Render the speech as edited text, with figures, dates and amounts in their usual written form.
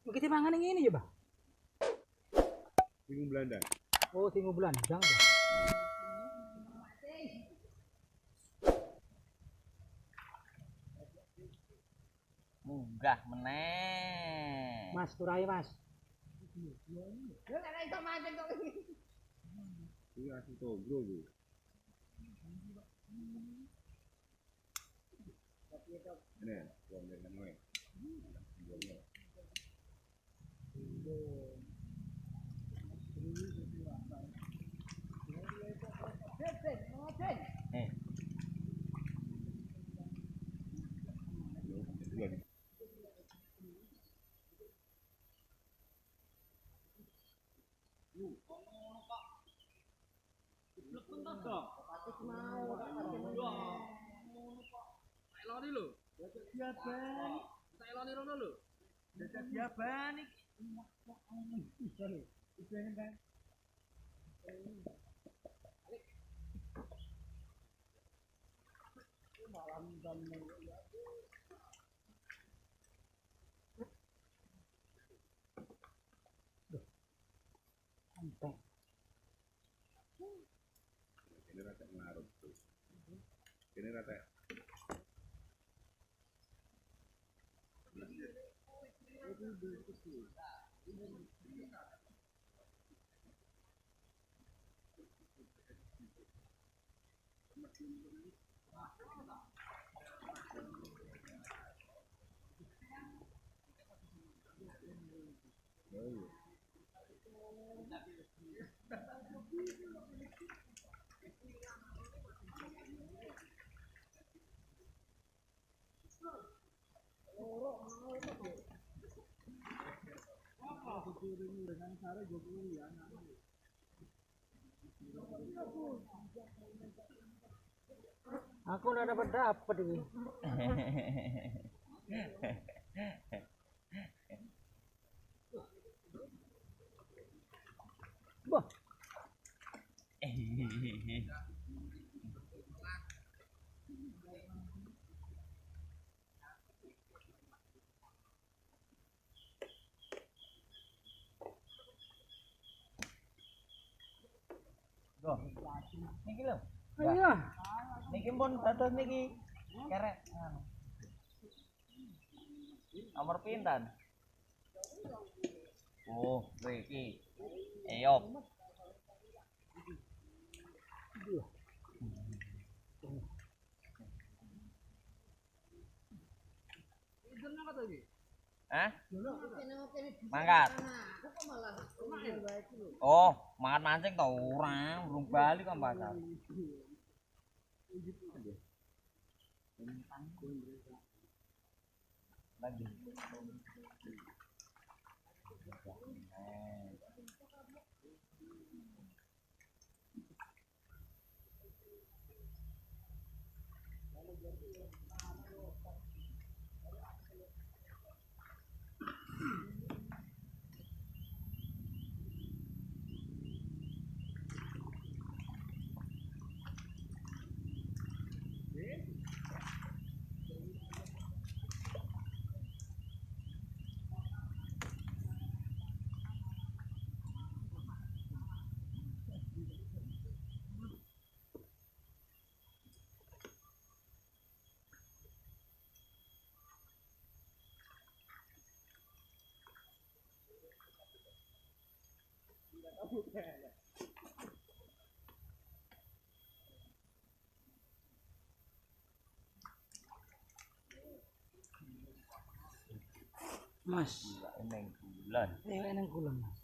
Kita mangan yang ini coba. Bingung Belanda. Oh, tinggal bulan. Jangan. Munggah meneh. Mas, turai Mas. Iya, asli togro bu. Ini, buang dengan gue. Ini rata ngaruh tuh. Ini rata. Aku udah dapat ini. Wah. Loh. Niki lho. Iya. Niki pun dados niki kerek anu. Nomor pinten? Oh, iki. Eyop. Hah? Mangkat. Oh, mangan mancing to ora, urung bali kok pasar. Lagi. Mas, eneng bulan. eneng bulan Mas.